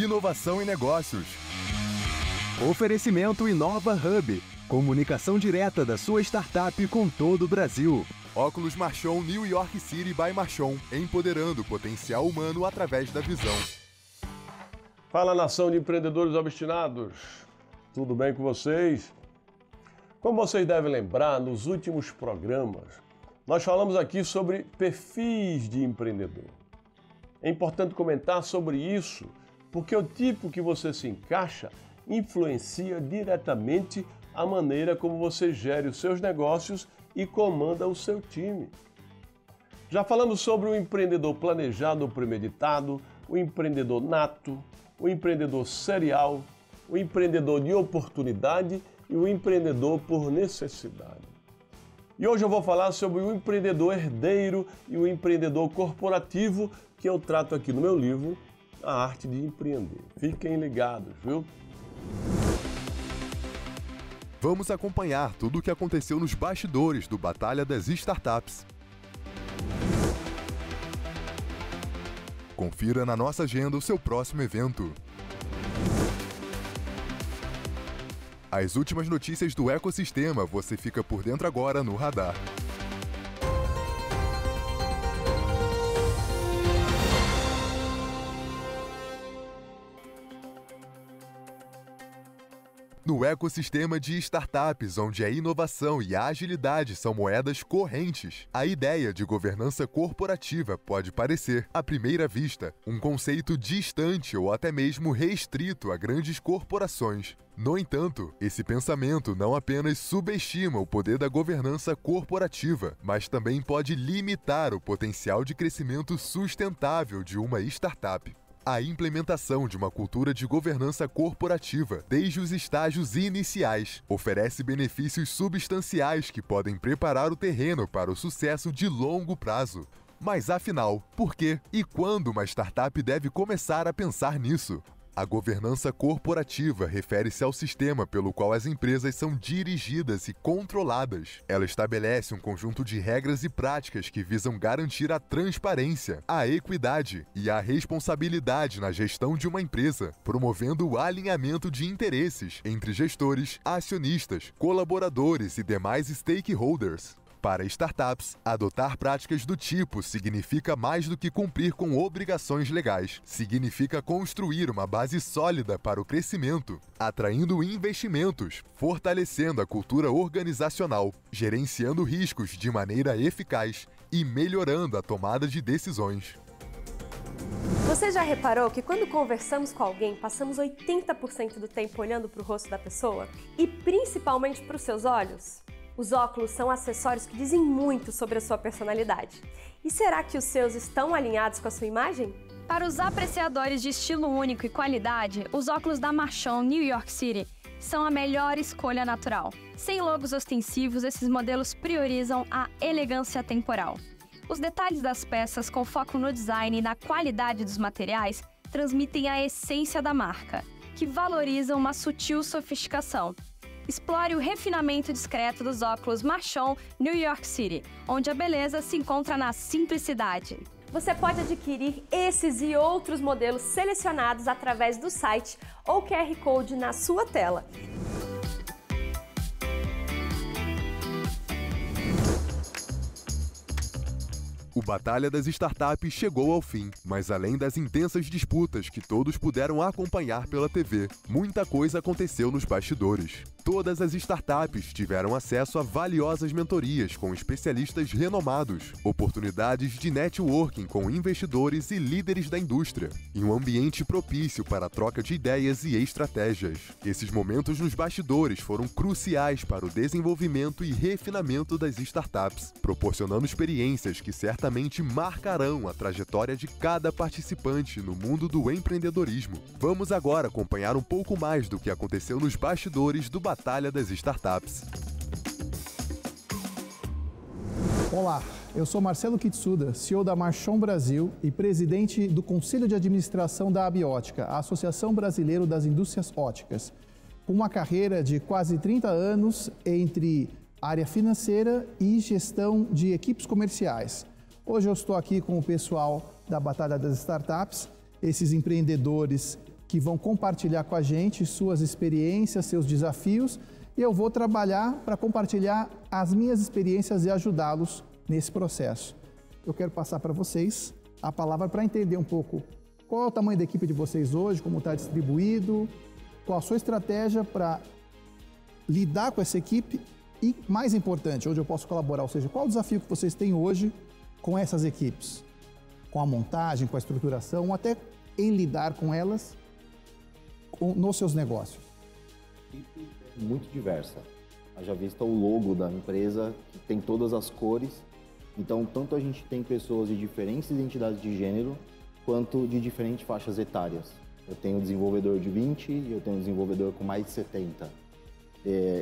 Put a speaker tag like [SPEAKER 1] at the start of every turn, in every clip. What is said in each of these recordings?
[SPEAKER 1] Inovação em negócios.
[SPEAKER 2] Oferecimento Inova Hub. Comunicação direta da sua startup com todo o Brasil.
[SPEAKER 1] Óculos Marchon New York City by Marchon, empoderando o potencial humano através da visão.
[SPEAKER 3] Fala, nação de empreendedores obstinados. Tudo bem com vocês? Como vocês devem lembrar, nos últimos programas, nós falamos aqui sobre perfis de empreendedor. É importante comentar sobre isso, porque o tipo que você se encaixa influencia diretamente a maneira como você gere os seus negócios e comanda o seu time. Já falamos sobre o empreendedor planejado ou premeditado, o empreendedor nato, o empreendedor serial, o empreendedor de oportunidade e o empreendedor por necessidade. E hoje eu vou falar sobre o empreendedor herdeiro e o empreendedor corporativo que eu trato aqui no meu livro, A Arte de Empreender. Fiquem ligados, viu?
[SPEAKER 1] Vamos acompanhar tudo o que aconteceu nos bastidores do Batalha das Startups. Confira na nossa agenda o seu próximo evento. As últimas notícias do ecossistema você fica por dentro agora no Radar. No ecossistema de startups, onde a inovação e a agilidade são moedas correntes, a ideia de governança corporativa pode parecer, à primeira vista, um conceito distante ou até mesmo restrito a grandes corporações. No entanto, esse pensamento não apenas subestima o poder da governança corporativa, mas também pode limitar o potencial de crescimento sustentável de uma startup. A implementação de uma cultura de governança corporativa, desde os estágios iniciais, oferece benefícios substanciais que podem preparar o terreno para o sucesso de longo prazo. Mas afinal, por que e quando uma startup deve começar a pensar nisso? A governança corporativa refere-se ao sistema pelo qual as empresas são dirigidas e controladas. Ela estabelece um conjunto de regras e práticas que visam garantir a transparência, a equidade e a responsabilidade na gestão de uma empresa, promovendo o alinhamento de interesses entre gestores, acionistas, colaboradores e demais stakeholders. Para startups, adotar práticas do tipo significa mais do que cumprir com obrigações legais. Significa construir uma base sólida para o crescimento, atraindo investimentos, fortalecendo a cultura organizacional, gerenciando riscos de maneira eficaz e melhorando a tomada de decisões.
[SPEAKER 4] Você já reparou que quando conversamos com alguém, passamos 80% do tempo olhando para o rosto da pessoa? E principalmente para os seus olhos? Os óculos são acessórios que dizem muito sobre a sua personalidade. E será que os seus estão alinhados com a sua imagem?
[SPEAKER 5] Para os apreciadores de estilo único e qualidade, os óculos da Marchon New York City são a melhor escolha natural. Sem logos ostensivos, esses modelos priorizam a elegância temporal. Os detalhes das peças, com foco no design e na qualidade dos materiais, transmitem a essência da marca, que valoriza uma sutil sofisticação. Explore o refinamento discreto dos óculos Marchon New York City, onde a beleza se encontra na simplicidade.
[SPEAKER 4] Você pode adquirir esses e outros modelos selecionados através do site ou QR Code na sua tela.
[SPEAKER 1] O Batalha das Startups chegou ao fim, mas além das intensas disputas que todos puderam acompanhar pela TV, muita coisa aconteceu nos bastidores. Todas as startups tiveram acesso a valiosas mentorias com especialistas renomados, oportunidades de networking com investidores e líderes da indústria, e um ambiente propício para a troca de ideias e estratégias. Esses momentos nos bastidores foram cruciais para o desenvolvimento e refinamento das startups, proporcionando experiências que certamente marcarão a trajetória de cada participante no mundo do empreendedorismo. Vamos agora acompanhar um pouco mais do que aconteceu nos bastidores do Batalha das Startups.
[SPEAKER 6] Olá, eu sou Marcelo Kitsuda, CEO da Marchon Brasil e presidente do Conselho de Administração da Abiótica, a Associação Brasileira das Indústrias Óticas, com uma carreira de quase 30 anos entre área financeira e gestão de equipes comerciais. Hoje eu estou aqui com o pessoal da Batalha das Startups, esses empreendedores que vão compartilhar com a gente suas experiências, seus desafios, e eu vou trabalhar para compartilhar as minhas experiências e ajudá-los nesse processo. Eu quero passar para vocês a palavra para entender um pouco qual é o tamanho da equipe de vocês hoje, como está distribuído, qual a sua estratégia para lidar com essa equipe e, mais importante, onde eu posso colaborar, ou seja, qual o desafio que vocês têm hoje com essas equipes, com a montagem, com a estruturação, ou até em lidar com elas nos seus negócios.
[SPEAKER 7] Muito diversa. Haja vista o logo da empresa, que tem todas as cores. Então, tanto a gente tem pessoas de diferentes identidades de gênero, quanto de diferentes faixas etárias. Eu tenho um desenvolvedor de 20 e eu tenho um desenvolvedor com mais de 70.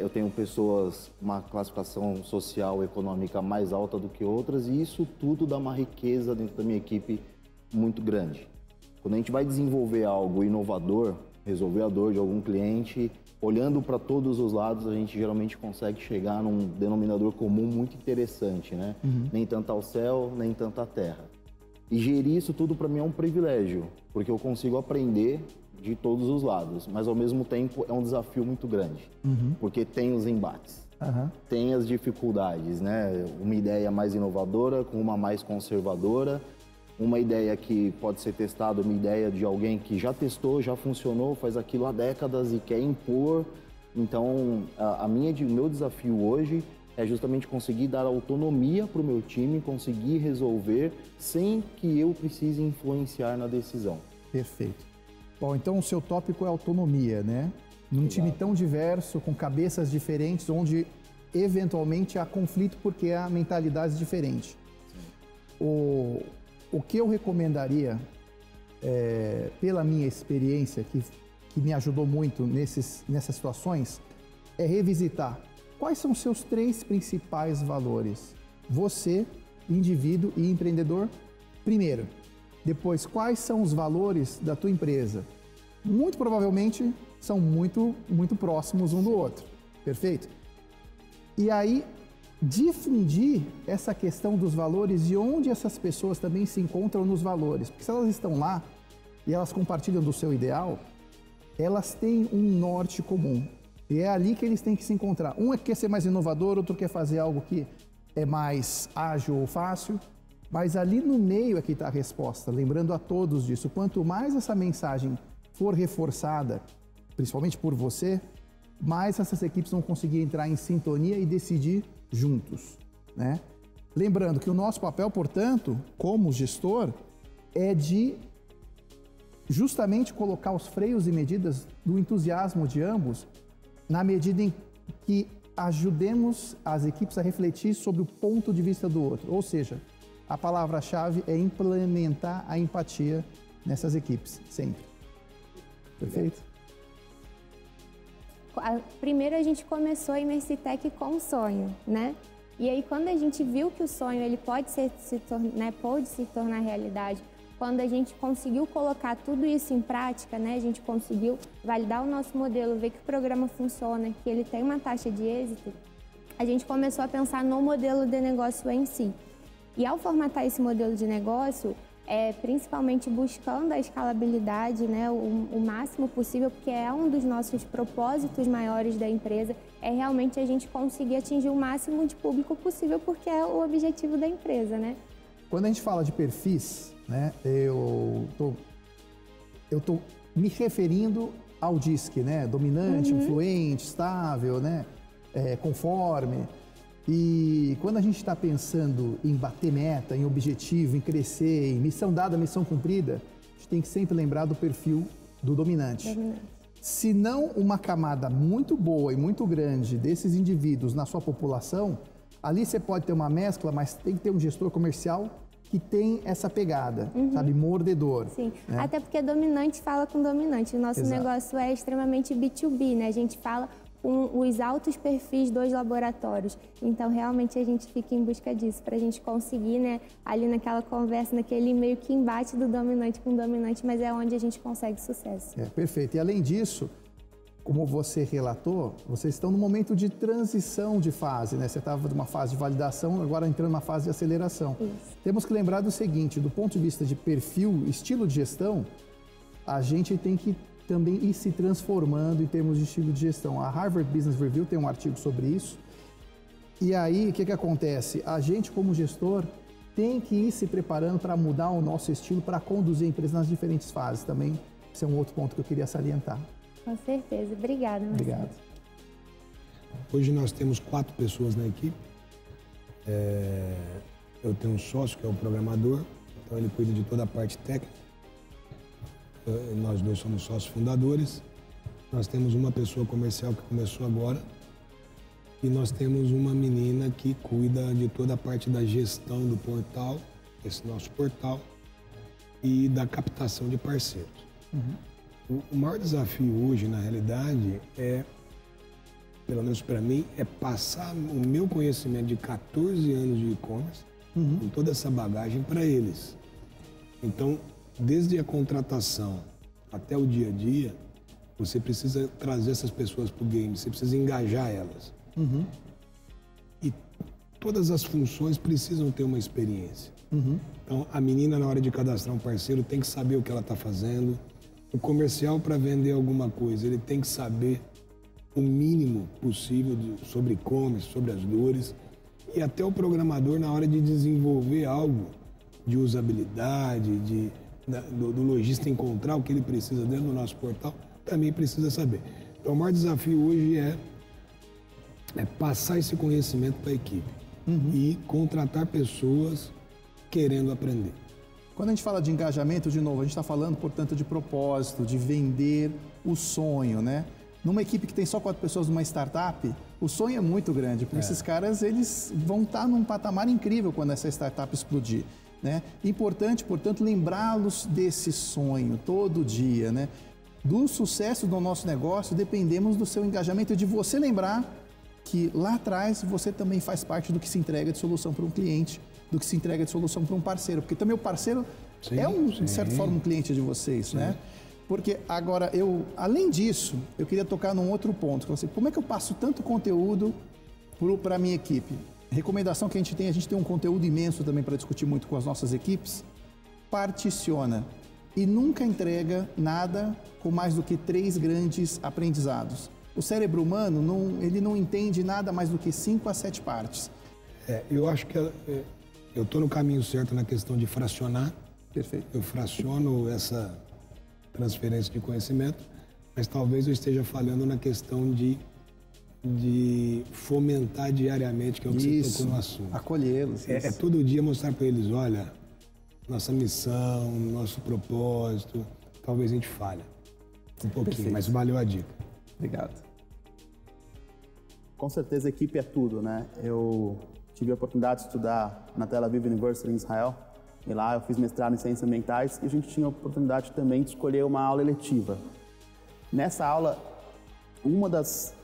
[SPEAKER 7] Eu tenho pessoas, uma classificação social, econômica mais alta do que outras, e isso tudo dá uma riqueza dentro da minha equipe muito grande. Quando a gente vai desenvolver algo inovador, resolver a dor de algum cliente, olhando para todos os lados, a gente geralmente consegue chegar num denominador comum muito interessante, né? Nem tanto ao céu, nem tanto à terra. E gerir isso tudo para mim é um privilégio, porque eu consigo aprender de todos os lados, mas ao mesmo tempo é um desafio muito grande, porque tem os embates, tem as dificuldades, né? Uma ideia mais inovadora com uma mais conservadora, uma ideia que pode ser testada, uma ideia de alguém que já testou, já funcionou, faz aquilo há décadas e quer impor. Então, o meu desafio hoje é justamente conseguir dar autonomia para o meu time, conseguir resolver sem que eu precise influenciar na decisão.
[SPEAKER 6] Perfeito. Bom, então o seu tópico é autonomia, né? Num time tão diverso, com cabeças diferentes, onde eventualmente há conflito porque há mentalidades diferentes. O que eu recomendaria, pela minha experiência, que me ajudou muito nessas situações, é revisitar quais são os seus 3 principais valores. Você, indivíduo e empreendedor, primeiro. Depois, quais são os valores da tua empresa? Muito provavelmente são muito próximos um do outro, perfeito? E aí, difundir essa questão dos valores e onde essas pessoas também se encontram nos valores. Porque se elas estão lá e elas compartilham do seu ideal, elas têm um norte comum. E é ali que eles têm que se encontrar. Um quer ser mais inovador, outro quer fazer algo que é mais ágil ou fácil. Mas ali no meio é que está a resposta, lembrando a todos disso. Quanto mais essa mensagem for reforçada, principalmente por você, mais essas equipes vão conseguir entrar em sintonia e decidir juntos, né? Lembrando que o nosso papel, portanto, como gestor, é de justamente colocar os freios e medidas do entusiasmo de ambos, na medida em que ajudemos as equipes a refletir sobre o ponto de vista do outro. Ou seja, a palavra-chave é implementar a empatia nessas equipes, sempre. Perfeito?
[SPEAKER 8] Primeiro a gente começou a Imersitec com um sonho, né? E aí quando a gente viu que o sonho ele pode se tornar realidade, quando a gente conseguiu colocar tudo isso em prática, né? A gente conseguiu validar o nosso modelo, ver que o programa funciona, que ele tem uma taxa de êxito, a gente começou a pensar no modelo de negócio em si. E ao formatar esse modelo de negócio, principalmente buscando a escalabilidade, né, o máximo possível, porque é um dos nossos propósitos maiores da empresa, é realmente a gente conseguir atingir o máximo de público possível, porque é o objetivo da empresa, né?
[SPEAKER 6] Quando a gente fala de perfis, né, eu tô me referindo ao DISC, né, dominante, influente, estável, né, conforme. E quando a gente está pensando em bater meta, em objetivo, em crescer, em missão dada, missão cumprida, a gente tem que sempre lembrar do perfil do dominante. Se não uma camada muito boa e muito grande desses indivíduos na sua população, ali você pode ter uma mescla, mas tem que ter um gestor comercial que tem essa pegada, sabe, mordedor.
[SPEAKER 8] Sim,
[SPEAKER 6] né?
[SPEAKER 8] Até porque dominante fala com dominante. O nosso negócio é extremamente B2B, né? A gente fala com os altos perfis dos laboratórios. Então, realmente, a gente fica em busca disso, para a gente conseguir, né, ali naquela conversa, naquele meio que embate do dominante com o dominante, mas é onde a gente consegue sucesso.
[SPEAKER 6] Perfeito. E além disso, como você relatou, vocês estão num momento de transição de fase, né? Você estava numa fase de validação, agora entrando numa fase de aceleração.
[SPEAKER 8] Isso.
[SPEAKER 6] Temos que lembrar do seguinte, do ponto de vista de perfil, estilo de gestão, a gente tem que também ir se transformando em termos de estilo de gestão. A Harvard Business Review tem um artigo sobre isso. E aí, o que acontece? A gente, como gestor, tem que ir se preparando para mudar o nosso estilo, para conduzir a empresa nas diferentes fases também. Esse é um outro ponto que eu queria salientar.
[SPEAKER 8] Com certeza. Obrigada, Marcelo.
[SPEAKER 6] Obrigado.
[SPEAKER 9] Hoje nós temos 4 pessoas na equipe. Eu tenho um sócio que é o programador, então ele cuida de toda a parte técnica. Nós 2 somos sócios fundadores. Nós temos uma pessoa comercial que começou agora. E nós temos uma menina que cuida de toda a parte da gestão do portal, esse nosso portal, e da captação de parceiros. O maior desafio hoje, na realidade, pelo menos para mim, é passar o meu conhecimento de 14 anos de e-commerce, com toda essa bagagem para eles. Então, desde a contratação até o dia a dia, você precisa trazer essas pessoas para o game, você precisa engajar elas. E todas as funções precisam ter uma experiência. Então, a menina, na hora de cadastrar um parceiro, tem que saber o que ela está fazendo. O comercial, para vender alguma coisa, ele tem que saber o mínimo possível sobre e-commerce, sobre as dores. E até o programador, na hora de desenvolver algo de usabilidade, do lojista encontrar o que ele precisa dentro do nosso portal, também precisa saber. Então, o maior desafio hoje é passar esse conhecimento para a equipe e contratar pessoas querendo aprender.
[SPEAKER 6] Quando a gente fala de engajamento, de novo, a gente está falando, portanto, de propósito, de vender o sonho, né? Numa equipe que tem só 4 pessoas numa startup, o sonho é muito grande, porque esses caras, eles vão estar num patamar incrível quando essa startup explodir, né? Importante, portanto, lembrá-los desse sonho todo dia, né? Do sucesso do nosso negócio, dependemos do seu engajamento e de você lembrar que lá atrás você também faz parte do que se entrega de solução para um cliente, do que se entrega de solução para um parceiro, porque também o parceiro de certa forma, um cliente de vocês, né? Porque agora, além disso, eu queria tocar num outro ponto, como é que eu passo tanto conteúdo para a minha equipe? Recomendação que a gente tem um conteúdo imenso também para discutir muito com as nossas equipes, particiona e nunca entrega nada com mais do que 3 grandes aprendizados. O cérebro humano, ele não entende nada mais do que 5 a 7 partes.
[SPEAKER 9] Eu acho que eu estou no caminho certo na questão de fracionar.
[SPEAKER 6] Perfeito.
[SPEAKER 9] Eu fraciono essa transferência de conhecimento, mas talvez eu esteja falhando na questão de fomentar diariamente, que é o que você tocou no assunto.
[SPEAKER 6] Acolhê-los.
[SPEAKER 9] Todo dia mostrar para eles, olha, nossa missão, nosso propósito, talvez a gente falhe um pouquinho, mas valeu a dica.
[SPEAKER 6] Obrigado.
[SPEAKER 10] Com certeza, equipe é tudo, né? Eu tive a oportunidade de estudar na Tel Aviv University em Israel, e lá eu fiz mestrado em Ciências Ambientais, e a gente tinha a oportunidade também de escolher uma aula eletiva. Nessa aula, uma das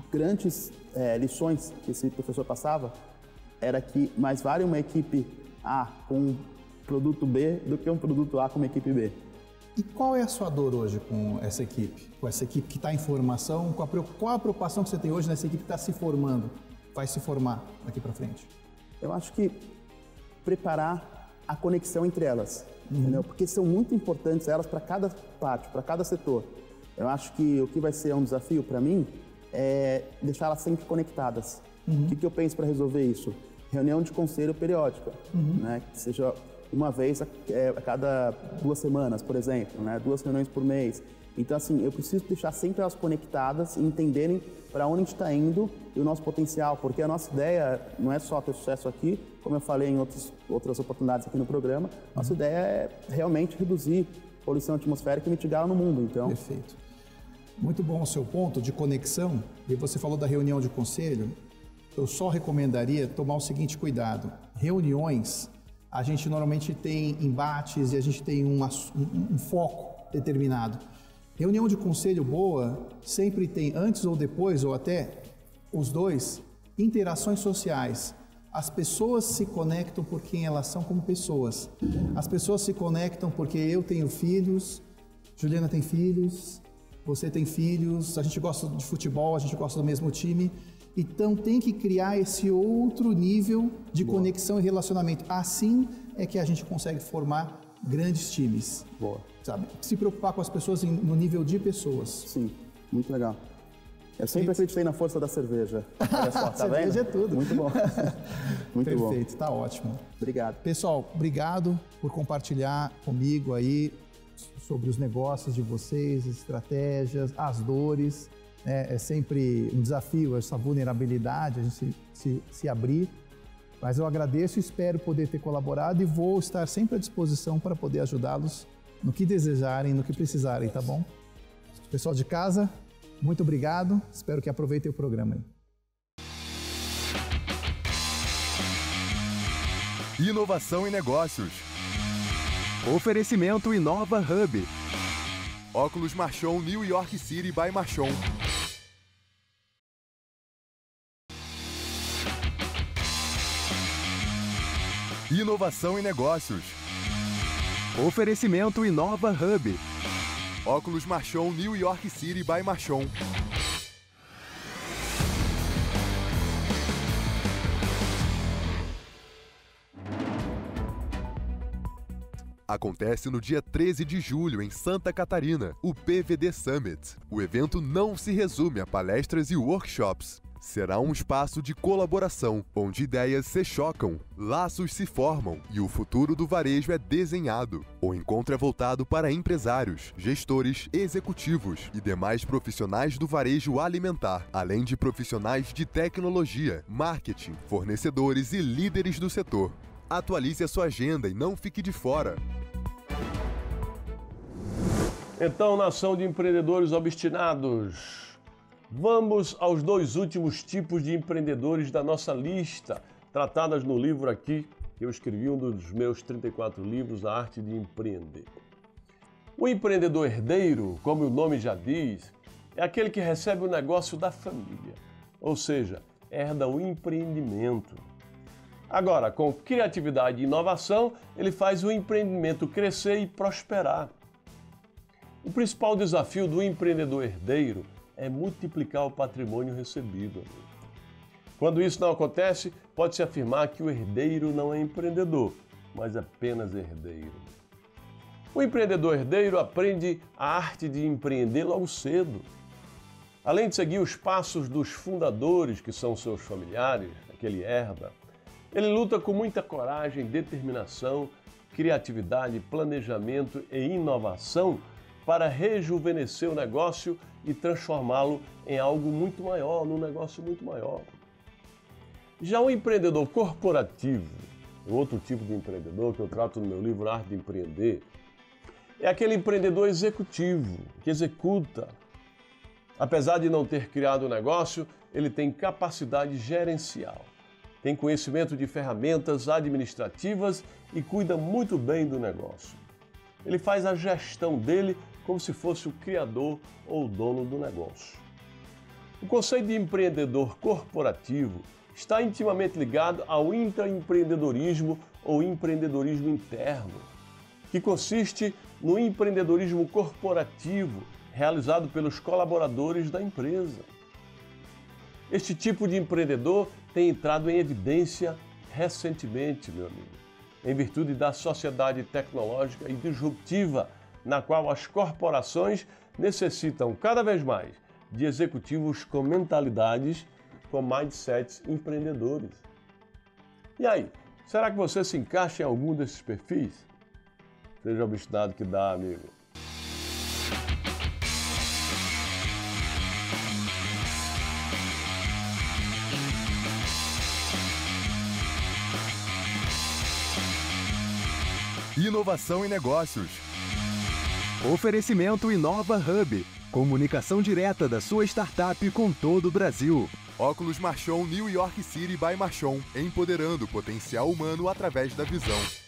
[SPEAKER 10] grandes lições que esse professor passava era que mais vale uma equipe A com um produto B do que um produto A com uma equipe B.
[SPEAKER 6] E qual é a sua dor hoje com essa equipe? Com essa equipe que está em formação? Qual a preocupação que você tem hoje nessa equipe que está se formando, vai se formar daqui para frente?
[SPEAKER 10] Eu acho que preparar a conexão entre elas, entendeu? Porque são muito importantes elas para cada parte, para cada setor. Eu acho que o que vai ser um desafio para mim é deixar elas sempre conectadas. O que eu penso para resolver isso? Reunião de conselho periódica, né? Que seja uma vez a cada 2 semanas, por exemplo, né? 2 reuniões por mês. Então, assim, eu preciso deixar sempre elas conectadas e entenderem para onde a gente está indo e o nosso potencial, porque a nossa ideia não é só ter sucesso aqui, como eu falei em outras oportunidades aqui no programa, nossa ideia é realmente reduzir a poluição atmosférica e mitigá-la no mundo. Então.
[SPEAKER 6] Perfeito. Muito bom o seu ponto de conexão, e você falou da reunião de conselho, eu só recomendaria tomar o seguinte cuidado. Reuniões, a gente normalmente tem embates e a gente tem um foco determinado. Reunião de conselho boa sempre tem, antes ou depois, ou até os dois, interações sociais. As pessoas se conectam por quem elas são como pessoas. As pessoas se conectam porque eu tenho filhos, Juliana tem filhos, você tem filhos, a gente gosta de futebol, a gente gosta do mesmo time. Então tem que criar esse outro nível de conexão e relacionamento. Assim é que a gente consegue formar grandes times.
[SPEAKER 10] Boa.
[SPEAKER 6] Sabe? Se preocupar com as pessoas no nível de pessoas.
[SPEAKER 10] Sim, muito legal. Eu sempre acreditei na força da cerveja. Olha só, tá
[SPEAKER 6] cerveja
[SPEAKER 10] vendo?
[SPEAKER 6] É tudo.
[SPEAKER 10] Muito bom. Muito bom.
[SPEAKER 6] Perfeito, tá ótimo.
[SPEAKER 10] Obrigado.
[SPEAKER 6] Pessoal, obrigado por compartilhar comigo aí sobre os negócios de vocês, estratégias, as dores. É sempre um desafio essa vulnerabilidade, a gente se abrir. Mas eu agradeço e espero poder ter colaborado e vou estar sempre à disposição para poder ajudá-los no que desejarem, no que precisarem, tá bom? Pessoal de casa, muito obrigado. Espero que aproveitem o programa aí.
[SPEAKER 1] Inovação em negócios.
[SPEAKER 2] Oferecimento Inova Hub.
[SPEAKER 1] Óculos Marchon New York City by Marchon. Inovação em negócios.
[SPEAKER 2] Oferecimento Inova Hub.
[SPEAKER 1] Óculos Marchon New York City by Marchon. Acontece no dia 13 de julho, em Santa Catarina, o PVD Summit. O evento não se resume a palestras e workshops. Será um espaço de colaboração, onde ideias se chocam, laços se formam e o futuro do varejo é desenhado. O encontro é voltado para empresários, gestores, executivos e demais profissionais do varejo alimentar, além de profissionais de tecnologia, marketing, fornecedores e líderes do setor. Atualize a sua agenda e não fique de fora.
[SPEAKER 3] Então, nação de empreendedores obstinados, vamos aos 2 últimos tipos de empreendedores da nossa lista, tratadas no livro aqui, que eu escrevi, um dos meus 34 livros, A Arte de Empreender. O empreendedor herdeiro, como o nome já diz, é aquele que recebe o negócio da família, ou seja, herda o empreendimento. Agora, com criatividade e inovação, ele faz o empreendimento crescer e prosperar. O principal desafio do empreendedor herdeiro é multiplicar o patrimônio recebido. Quando isso não acontece, pode-se afirmar que o herdeiro não é empreendedor, mas apenas herdeiro. O empreendedor herdeiro aprende a arte de empreender logo cedo. Além de seguir os passos dos fundadores, que são seus familiares, que ele herda, ele luta com muita coragem, determinação, criatividade, planejamento e inovação para rejuvenescer o negócio e transformá-lo em algo muito maior, num negócio muito maior. Já o empreendedor corporativo, outro tipo de empreendedor que eu trato no meu livro Arte de Empreender, é aquele empreendedor executivo, que executa. Apesar de não ter criado o negócio, ele tem capacidade gerencial, tem conhecimento de ferramentas administrativas e cuida muito bem do negócio. Ele faz a gestão dele como se fosse o criador ou o dono do negócio. O conceito de empreendedor corporativo está intimamente ligado ao intraempreendedorismo ou empreendedorismo interno, que consiste no empreendedorismo corporativo realizado pelos colaboradores da empresa. Este tipo de empreendedor tem entrado em evidência recentemente, meu amigo, em virtude da sociedade tecnológica e disruptiva na qual as corporações necessitam cada vez mais de executivos com mentalidades, com mindsets empreendedores. E aí, será que você se encaixa em algum desses perfis? Seja obstinado que dá, amigo.
[SPEAKER 1] Inovação em negócios.
[SPEAKER 2] Oferecimento Inova Hub. Comunicação direta da sua startup com todo o Brasil.
[SPEAKER 1] Óculos Marchon New York City by Marchon, empoderando o potencial humano através da visão.